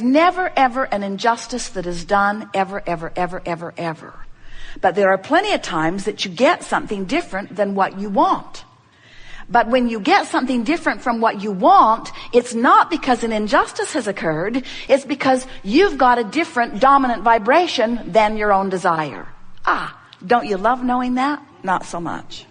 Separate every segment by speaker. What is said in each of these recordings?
Speaker 1: never, ever an injustice that is done, ever, ever, ever, ever, ever. But there are plenty of times that you get something different than what you want. But when you get something different from what you want, it's not because an injustice has occurred. It's because you've got a different dominant vibration than your own desire. Don't you love knowing that? Not so much.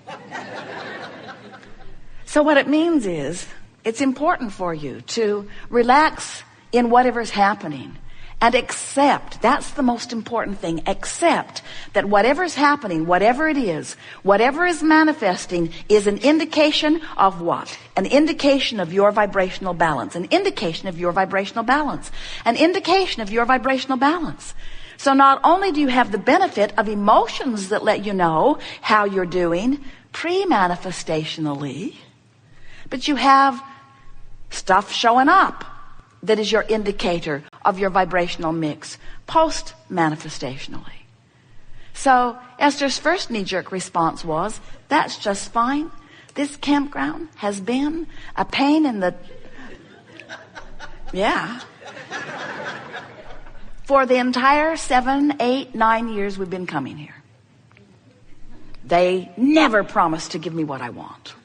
Speaker 1: So what it means is, it's important for you to relax in whatever's happening and accept. That's the most important thing. Accept that whatever's happening, whatever it is, whatever is manifesting is an indication of what? An indication of your vibrational balance. An indication of your vibrational balance. An indication of your vibrational balance. So not only do you have the benefit of emotions that let you know how you're doing pre-manifestationally, but you have stuff showing up that is your indicator of your vibrational mix post-manifestationally. So Esther's first knee-jerk response was, that's just fine. This campground has been a pain in the... Yeah. For the entire 7, 8, 9 years we've been coming here. They never promised to give me what I want.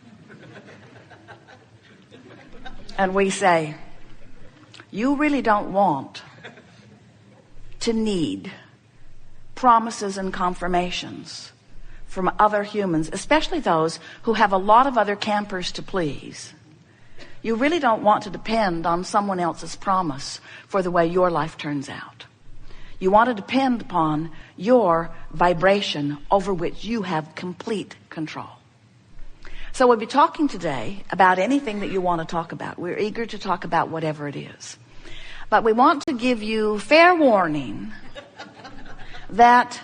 Speaker 1: And we say, you really don't want to need promises and confirmations from other humans, especially those who have a lot of other campers to please. You really don't want to depend on someone else's promise for the way your life turns out. You want to depend upon your vibration over which you have complete control. So we'll be talking today about anything that you want to talk about. We're eager to talk about whatever it is. But we want to give you fair warning that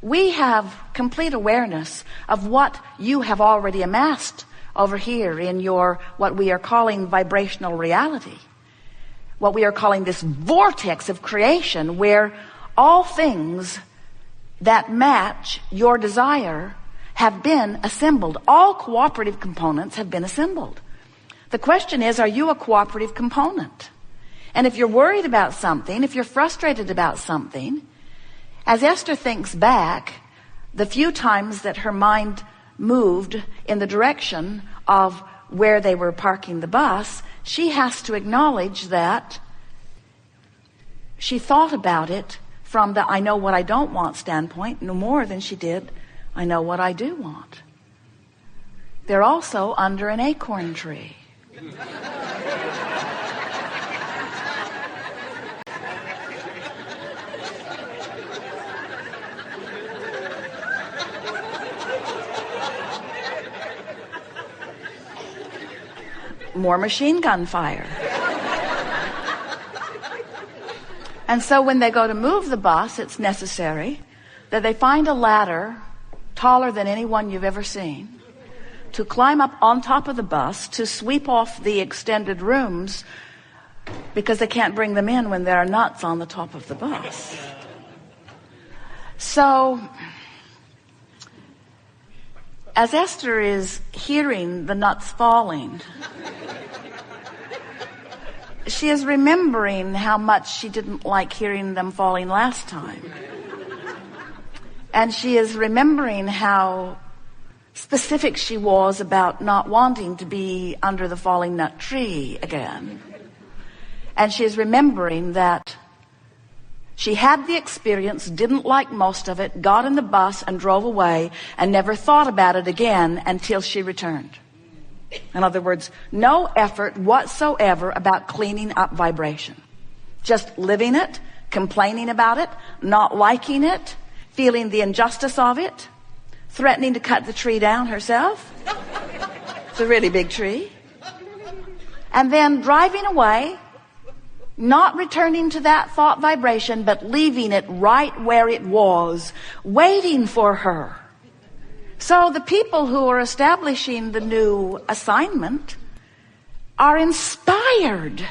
Speaker 1: we have complete awareness of what you have already amassed over here in your, what we are calling vibrational reality. What we are calling this vortex of creation, where all things that match your desire have been assembled. All cooperative components have been assembled. The question is, are you a cooperative component? And if you're worried about something, if you're frustrated about something, as Esther thinks back, the few times that her mind moved in the direction of where they were parking the bus, she has to acknowledge that she thought about it from the I know what I don't want standpoint no more than she did I know what I do want. They're also under an acorn tree. More machine gun fire. And so when they go to move the bus, it's necessary that they find a ladder taller than any one you've ever seen, to climb up on top of the bus, to sweep off the extended rooms, because they can't bring them in when there are nuts on the top of the bus. So, as Esther is hearing the nuts falling, she is remembering how much she didn't like hearing them falling last time. And she is remembering how specific she was about not wanting to be under the falling nut tree again. And she is remembering that she had the experience, didn't like most of it, got in the bus and drove away and never thought about it again until she returned. In other words, no effort whatsoever about cleaning up vibration. Just living it, complaining about it, not liking it, feeling the injustice of it, threatening to cut the tree down herself. It's a really big tree. And then driving away, not returning to that thought vibration, but leaving it right where it was, waiting for her. So the people who are establishing the new assignment are inspired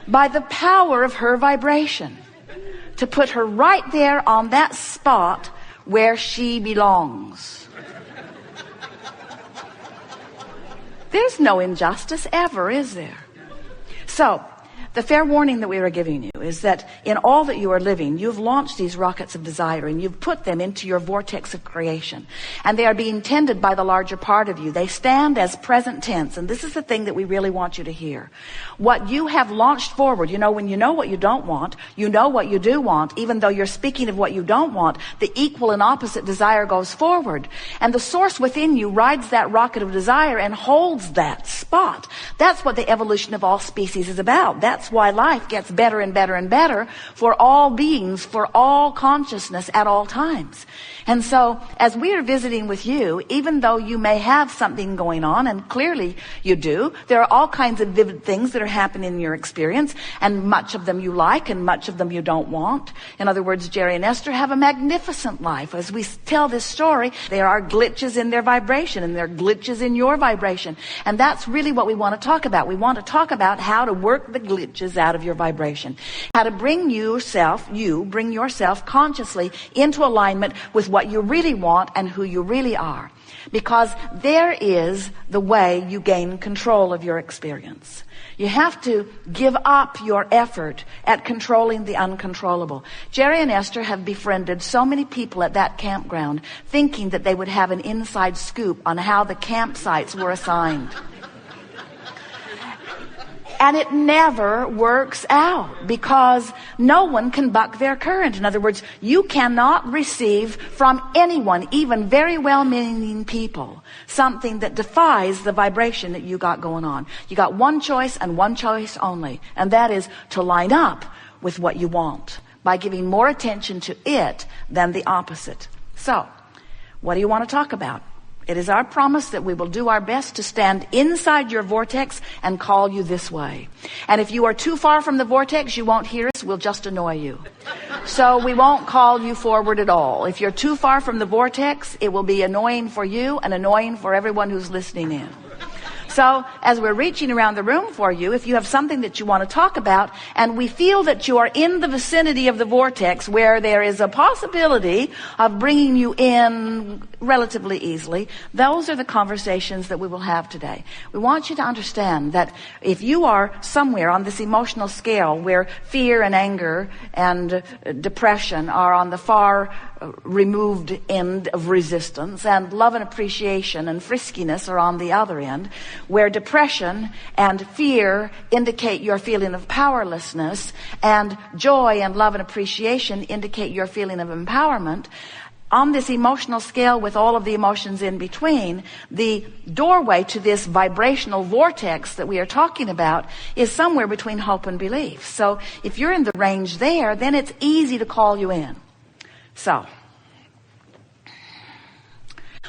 Speaker 1: by the power of her vibration to put her right there on that spot where she belongs. There's no injustice ever, is there? So the fair warning that we are giving you is that in all that you are living, you've launched these rockets of desire and you've put them into your vortex of creation. And they are being tended by the larger part of you. They stand as present tense. And this is the thing that we really want you to hear. What you have launched forward, when you know what you don't want, you know what you do want, even though you're speaking of what you don't want, the equal and opposite desire goes forward. And the source within you rides that rocket of desire and holds that spot. That's what the evolution of all species is about. That's why life gets better and better and better for all beings, for all consciousness at all times. And so as we are visiting with you, even though you may have something going on, and clearly you do, there are all kinds of vivid things that are happening in your experience, and much of them you like and much of them you don't want. In other words, Jerry and Esther have a magnificent life. As we tell this story, there are glitches in their vibration and there are glitches in your vibration. And that's really what we want to talk about. We want to talk about how to work the glitches out of your vibration. How to bring yourself consciously into alignment with what you really want and who you really are. Because there is the way you gain control of your experience. You have to give up your effort at controlling the uncontrollable. Jerry and Esther have befriended so many people at that campground, thinking that they would have an inside scoop on how the campsites were assigned. And it never works out because no one can buck their current. In other words, you cannot receive from anyone, even very well-meaning people, something that defies the vibration that you got going on. You got one choice and one choice only, and that is to line up with what you want by giving more attention to it than the opposite. So, what do you want to talk about? It is our promise that we will do our best to stand inside your vortex and call you this way. And if you are too far from the vortex, you won't hear us. We'll just annoy you. So we won't call you forward at all. If you're too far from the vortex, it will be annoying for you and annoying for everyone who's listening in. So as we're reaching around the room for you, if you have something that you want to talk about and we feel that you are in the vicinity of the vortex where there is a possibility of bringing you in relatively easily, those are the conversations that we will have today. We want you to understand that if you are somewhere on this emotional scale where fear and anger and depression are on the far removed end of resistance, and love and appreciation and friskiness are on the other end, where depression and fear indicate your feeling of powerlessness, and joy and love and appreciation indicate your feeling of empowerment, on this emotional scale with all of the emotions in between, the doorway to this vibrational vortex that we are talking about is somewhere between hope and belief. So if you're in the range there, then it's easy to call you in. So,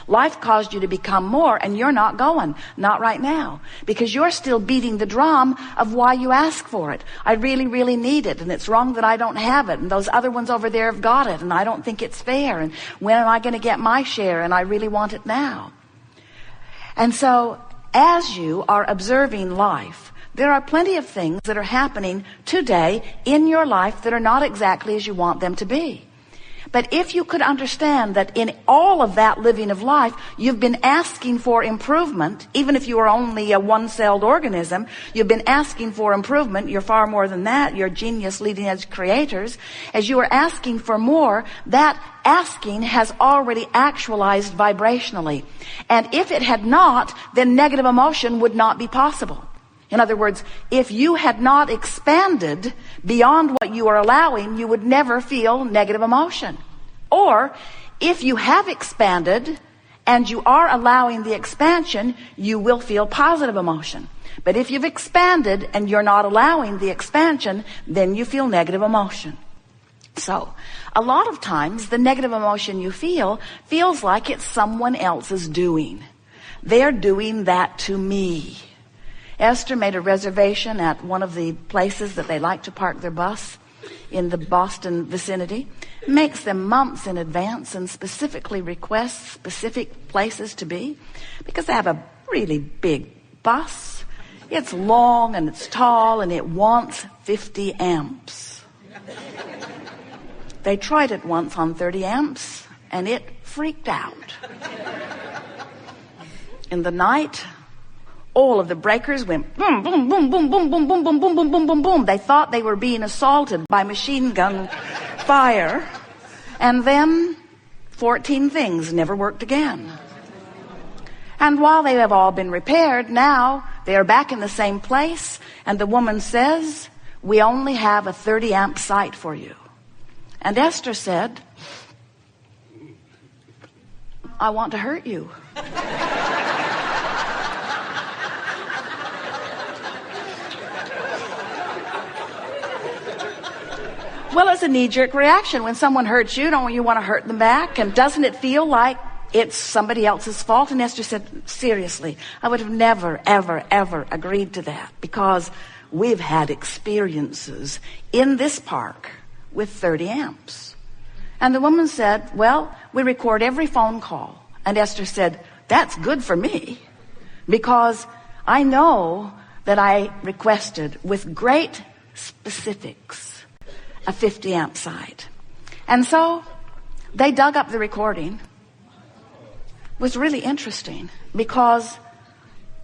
Speaker 1: life caused you to become more, and you're not going. Not right now. Because you're still beating the drum of why you ask for it. I really, really need it, and it's wrong that I don't have it, and those other ones over there have got it, and I don't think it's fair, and when am I going to get my share, and I really want it now. And so, as you are observing life, there are plenty of things that are happening today in your life that are not exactly as you want them to be. But if you could understand that in all of that living of life, you've been asking for improvement, even if you are only a one-celled organism, you've been asking for improvement. You're far more than that. You're genius, leading-edge creators. As you are asking for more, that asking has already actualized vibrationally. And if it had not, then negative emotion would not be possible. In other words, if you had not expanded beyond what you are allowing, you would never feel negative emotion. Or, if you have expanded and you are allowing the expansion, you will feel positive emotion. But if you've expanded and you're not allowing the expansion, then you feel negative emotion. So, a lot of times, the negative emotion you feel feels like it's someone else's doing. They're doing that to me. Esther made a reservation at one of the places that they like to park their bus in the Boston vicinity, makes them months in advance and specifically requests specific places to be because they have a really big bus. It's long and it's tall and it wants 50 amps. They tried it once on 30 amps and it freaked out. In the night, all of the breakers went boom, boom, boom, boom, boom, boom, boom, boom, boom, boom, boom, boom, boom. They thought they were being assaulted by machine gun fire. And then 14 things never worked again. And while they have all been repaired, now they are back in the same place. And the woman says, we only have a 30 amp site for you. And Esther said, I want to hurt you. Well, it's a knee-jerk reaction. When someone hurts you, don't you want to hurt them back? And doesn't it feel like it's somebody else's fault? And Esther said, seriously, I would have never, ever, ever agreed to that, because we've had experiences in this park with 30 amps. And the woman said, well, we record every phone call. And Esther said, that's good for me, because I know that I requested with great specifics a 50 amp site. And so they dug up the recording. It was really interesting, because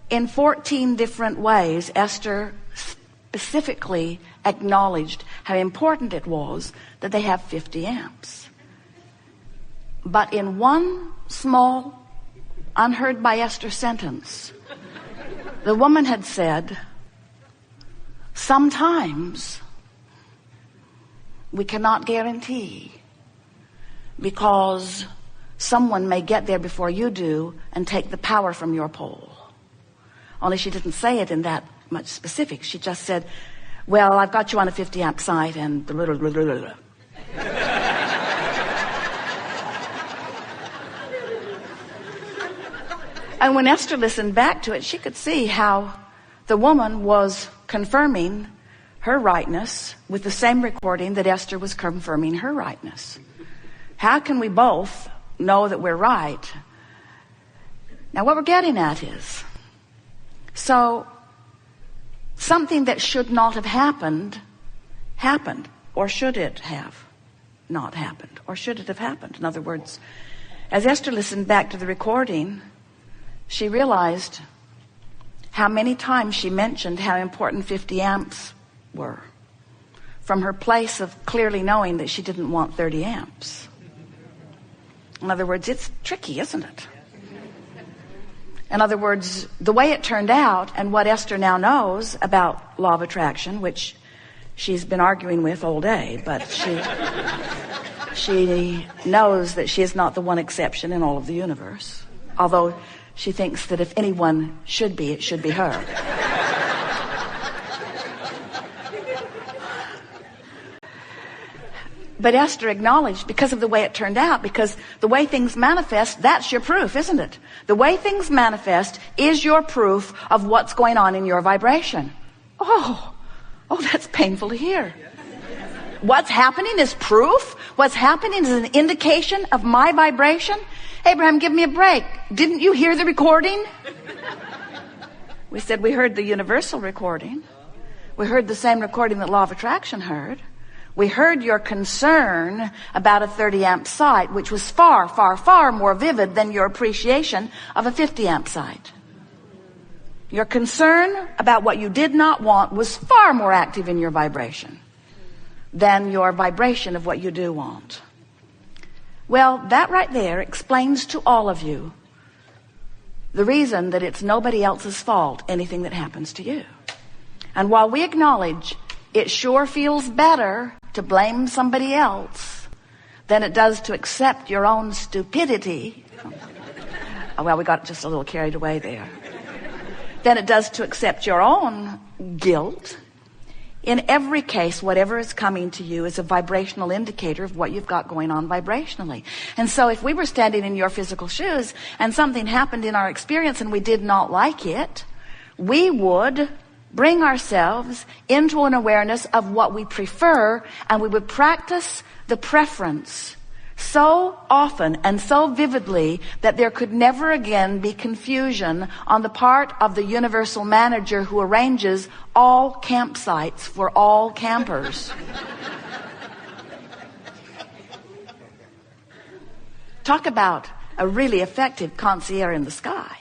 Speaker 1: in 14 different ways, Esther specifically acknowledged how important it was that they have 50 amps. But in one small, unheard by Esther sentence, the woman had said, sometimes we cannot guarantee, because someone may get there before you do and take the power from your pole. Only she didn't say it in that much specifics. She just said, well, I've got you on a 50 amp site and blah, blah, blah, blah, blah. And when Esther listened back to it, she could see how the woman was confirming her rightness with the same recording that Esther was confirming her rightness. How can we both know that we're right? Now, what we're getting at is, so something that should not have happened, happened. Or should it have not happened? Or should it have happened? In other words, as Esther listened back to the recording, she realized how many times she mentioned how important 50 amps were, from her place of clearly knowing that she didn't want 30 amps. In other words, it's tricky, isn't it? In other words, the way it turned out, and what Esther now knows about law of attraction, which she's been arguing with all day, but she knows that she is not the one exception in all of the universe, although she thinks that if anyone should be, it should be her. But Esther acknowledged, because of the way it turned out, because the way things manifest, that's your proof, isn't it? The way things manifest is your proof of what's going on in your vibration. Oh, that's painful to hear. What's happening is proof. What's happening is an indication of my vibration. Abraham, give me a break. Didn't you hear the recording? We said we heard the universal recording. We heard the same recording that law of attraction heard. We heard your concern about a 30 amp site, which was far, far, far more vivid than your appreciation of a 50 amp site. Your concern about what you did not want was far more active in your vibration than your vibration of what you do want. Well, that right there explains to all of you the reason that it's nobody else's fault, anything that happens to you. And while we acknowledge it sure feels better to blame somebody else than it does to accept your own stupidity. Oh, well, we got just a little carried away there. Than it does to accept your own guilt. In every case, whatever is coming to you is a vibrational indicator of what you've got going on vibrationally. And so if we were standing in your physical shoes and something happened in our experience and we did not like it, we would bring ourselves into an awareness of what we prefer, and we would practice the preference so often and so vividly that there could never again be confusion on the part of the universal manager who arranges all campsites for all campers. Talk about a really effective concierge in the sky.